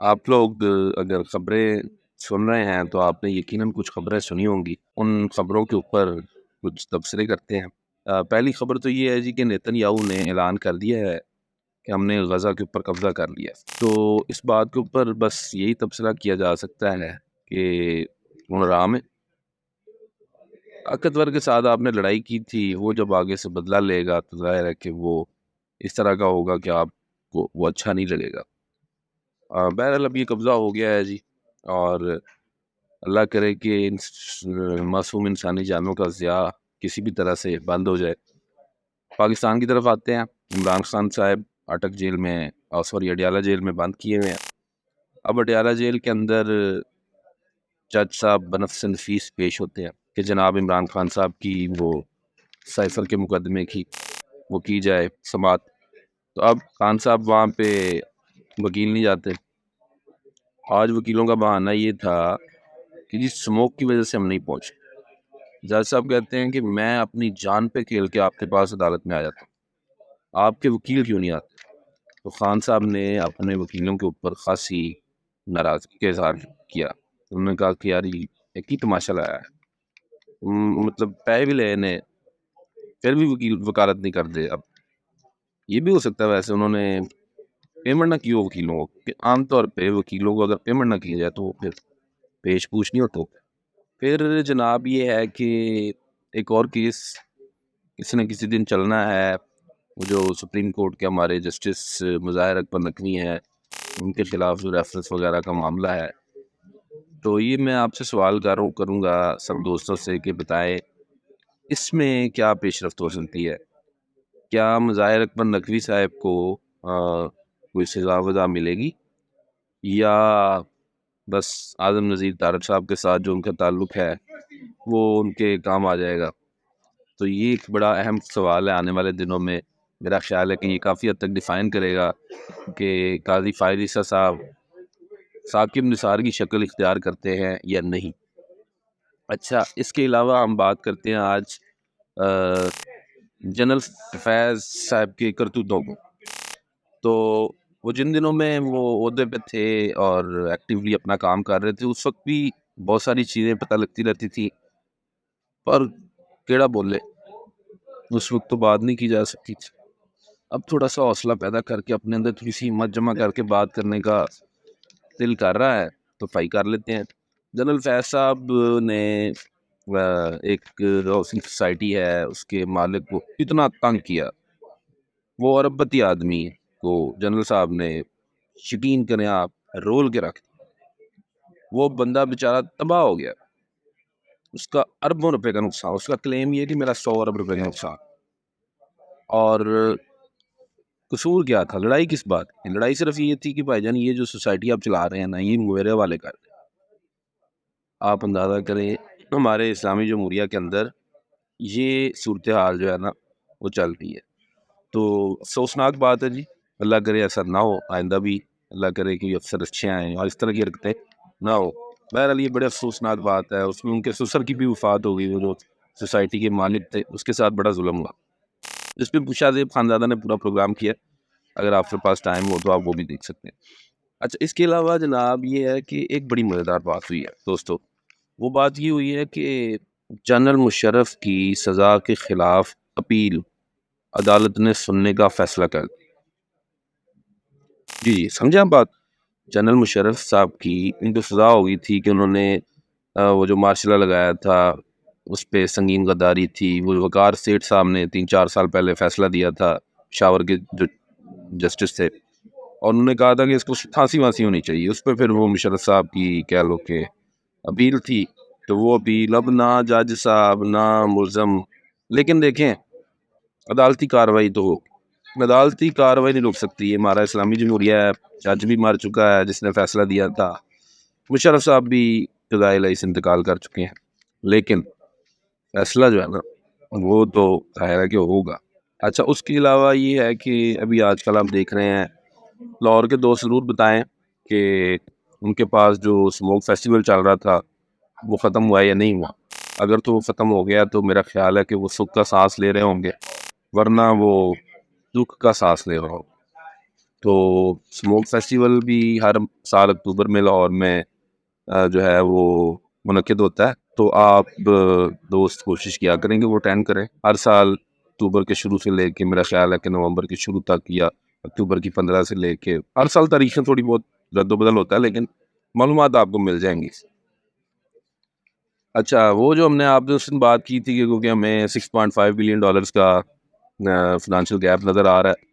آپ لوگ اگر خبریں سن رہے ہیں تو آپ نے یقیناً کچھ خبریں سنی ہوں گی. ان خبروں کے اوپر کچھ تبصرے کرتے ہیں. پہلی خبر تو یہ ہے جی کہ نیتن یاہو نے اعلان کر دیا ہے کہ ہم نے غزہ کے اوپر قبضہ کر لیا. تو اس بات کے اوپر بس یہی تبصرہ کیا جا سکتا ہے کہ عمرا میں طاقتور کے ساتھ آپ نے لڑائی کی تھی، وہ جب آگے سے بدلہ لے گا تو ظاہر ہے کہ وہ اس طرح کا ہوگا کہ آپ کو وہ اچھا نہیں لگے گا. بہرحال اب یہ قبضہ ہو گیا ہے جی، اور اللہ کرے کہ معصوم انسانی جانوں کا ضیاع کسی بھی طرح سے بند ہو جائے. پاکستان کی طرف آتے ہیں. عمران خان صاحب اٹک جیل میں اڈیالہ جیل میں بند کیے ہوئے ہیں. اب اڈیالہ جیل کے اندر جج صاحب بنفس نفیس پیش ہوتے ہیں کہ جناب عمران خان صاحب کی وہ سائفر کے مقدمے کی وہ کی جائے سماعت. تو اب خان صاحب وہاں پہ وکیل نہیں جاتے. آج وکیلوں کا بہانہ یہ تھا کہ جی سموک کی وجہ سے ہم نہیں پہنچے. جج صاحب کہتے ہیں کہ میں اپنی جان پہ کھیل کے آپ کے پاس عدالت میں آ جاتا ہوں، آپ کے وکیل کیوں نہیں آتے؟ تو خان صاحب نے اپنے وکیلوں کے اوپر خاصی ناراضگی کا اظہار کیا. انہوں نے کہا کہ یار یہ ایک ہی تماشا لایا ہے، مطلب پے بھی لے نے پھر بھی وکیل وکالت نہیں کرتے. اب یہ بھی ہو سکتا ہے ویسے انہوں نے پیمنٹ نہ کی ہو وکیلوں کو، کہ عام طور پہ وکیلوں کو اگر پیمنٹ نہ کی جائے تو وہ پھر پیش پوچھ نہیں ہوتا. پھر جناب یہ ہے کہ ایک اور کیس کسی نہ کسی دن چلنا ہے. وہ جو سپریم کورٹ کے ہمارے جسٹس مظاہر اکبر نقوی ہیں، ان کے خلاف جو ریفرنس وغیرہ کا معاملہ ہے. تو یہ میں آپ سے سوال کروں گا سب دوستوں سے کہ بتائیں اس میں کیا پیش رفت ہو سکتی ہے؟ کیا مظاہر اکبر نقوی صاحب کو کوئی سزا وزا ملے گی، یا بس اعظم نذیر طارق صاحب کے ساتھ جو ان کا تعلق ہے وہ ان کے کام آ جائے گا؟ تو یہ ایک بڑا اہم سوال ہے. آنے والے دنوں میں میرا خیال ہے کہ یہ کافی حد تک ڈیفائن کرے گا کہ قاضی فائز عیسیٰ صاحب ثاقب نثار کی شکل اختیار کرتے ہیں یا نہیں. اچھا، اس کے علاوہ ہم بات کرتے ہیں آج جنرل فیض صاحب کے کرتوتوں کو. تو وہ جن دنوں میں وہ عہدے پہ تھے اور ایکٹیولی اپنا کام کر رہے تھے، اس وقت بھی بہت ساری چیزیں پتہ لگتی رہتی تھی، پر کیڑا بولے اس وقت تو بات نہیں کی جا سکتی تھی. اب تھوڑا سا حوصلہ پیدا کر کے اپنے اندر تھوڑی سی ہمت جمع کر کے بات کرنے کا دل کر رہا ہے تو فائی کر لیتے ہیں. جنرل فیض صاحب نے ایک ہاؤسنگ سوسائٹی ہے، اس کے مالک کو اتنا تنگ کیا، وہ اربپتی آدمی کو جنرل صاحب نے یقین کریں آپ رول کے رکھ دیا. وہ بندہ بیچارہ تباہ ہو گیا، اس کا اربوں روپے کا نقصان. اس کا کلیم یہ کہ میرا 100 ارب روپے کا نقصان. اور قصور کیا تھا؟ لڑائی کس بات کی؟ لڑائی صرف یہ تھی کہ بھائی جان یہ جو سوسائٹی آپ چلا رہے ہیں نا، یہ میرے حوالے کر دیں. آپ اندازہ کریں ہمارے اسلامی جمہوریہ کے اندر یہ صورتحال جو ہے نا وہ چل رہی ہے. تو افسوسناک بات ہے جی، اللہ کرے ایسا نہ ہو آئندہ بھی، اللہ کرے کہ افسر اچھے آئیں اور اس طرح کی حرکتیں نہ ہو. بہرحال یہ بڑے افسوسناک بات ہے. اس میں ان کے سسر کی بھی وفات ہو گئی، وہ جو سوسائٹی کے مالک تھے اس کے ساتھ بڑا ظلم ہوا. اس پہ شاہ زیب خانزادہ نے پورا پروگرام کیا، اگر آپ کے پاس ٹائم ہو تو آپ وہ بھی دیکھ سکتے ہیں. اچھا، اس کے علاوہ جناب یہ ہے کہ ایک بڑی مزیدار بات ہوئی ہے دوستو. وہ بات یہ ہوئی ہے کہ جنرل مشرف کی سزا کے خلاف اپیل عدالت نے سننے کا فیصلہ کر دیا. جی سمجھیں آپ بات. جنرل مشرف صاحب کی ان کو سزا ہو گئی تھی کہ انہوں نے وہ جو مارشلہ لگایا تھا اس پہ سنگین غداری تھی. وہ وقار سیٹھ صاحب نے 3-4 سال پہلے فیصلہ دیا تھا، پشاور کے جو جسٹس تھے، اور انہوں نے کہا تھا کہ اس کو پھانسی وانسی ہونی چاہیے. اس پہ پھر وہ مشرف صاحب کی کہہ لو کہ اپیل تھی. تو وہ اپیل اب نہ جج صاحب نہ ملزم، لیکن دیکھیں عدالتی کاروائی تو عدالتی کاروائی نہیں روک سکتی. یہ ہمارا اسلامی جمہوریہ ہے. جج بھی مر چکا ہے جس نے فیصلہ دیا تھا، مشرف صاحب بھی قضائے الہی سے انتقال کر چکے ہیں، لیکن فیصلہ جو ہے نا وہ تو ظاہر ہے کہ ہوگا. اچھا، اس کے علاوہ یہ ہے کہ ابھی آج کل آپ دیکھ رہے ہیں لاہور کے دوست ضرور بتائیں کہ ان کے پاس جو اسموک فیسٹیول چل رہا تھا وہ ختم ہوا یا نہیں ہوا. اگر تو وہ ختم ہو گیا تو میرا خیال ہے کہ وہ سکھ کا سانس لے رہے ہوں گے، ورنہ وہ دکھ کا سانس لے رہا ہو. تو اسموک فیسٹیول بھی ہر سال اکتوبر میں لاہور میں جو ہے وہ منعقد ہوتا ہے. تو آپ دوست کوشش کیا کریں کہ وہ اٹینڈ کریں. ہر سال اکتوبر کے شروع سے لے کے میرا خیال ہے کہ نومبر کے شروع تک یا اکتوبر کی 15 سے لے کے ہر سال تاریخیں تھوڑی بہت رد و بدل ہوتا ہے لیکن معلومات آپ کو مل جائیں گی. اچھا وہ جو ہم نے آپ نے اس دن بات کی تھی کہ کیونکہ ہمیں $6.5 بلین کا فنانشیل گیپ نظر آ رہا ہے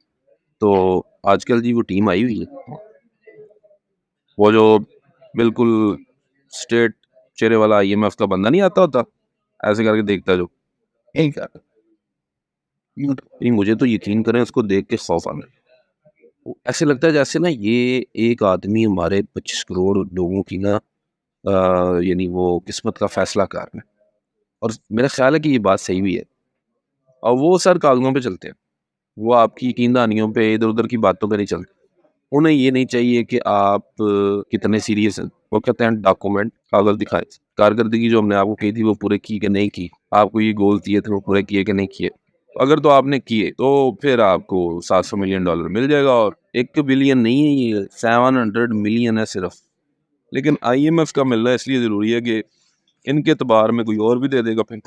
تو آج کل جی وہ ٹیم آئی ہوئی ہے وہ جو بالکل اسٹیٹ چہرے والا IMF کا بندہ نہیں آتا ہوتا ایسے کر کے دیکھتا جو مجھے تو یقین کریں اس کو دیکھ کے خوف آنا ایسے لگتا ہے جیسے نا یہ ایک آدمی ہمارے 25 کروڑ لوگوں کی نا یعنی وہ قسمت کا فیصلہ کار ہے. اور میرا خیال ہے کہ یہ بات صحیح بھی ہے اور وہ سر کاغذوں پہ چلتے ہیں وہ آپ کی یقین دہانیوں پہ ادھر ادھر کی باتوں پہ نہیں چلتے. انہیں یہ نہیں چاہیے کہ آپ کتنے سیریس ہیں. وہ کہتے ہیں ڈاکومنٹ کاغذ دکھائیں کارکردگی جو ہم نے آپ کو کہی تھی وہ پورے کی کہ نہیں کی آپ کو یہ گول دیے تھے وہ پورے کیے کہ نہیں کیے. اگر تو آپ نے کیے تو پھر آپ کو $700 ملین مل جائے گا اور 1 بلین نہیں ہے یہ 700 ملین ہے صرف. لیکن IMF کا ملنا اس لیے ضروری ہے کہ ان کے اعتبار میں کوئی اور بھی دے دے گا پھر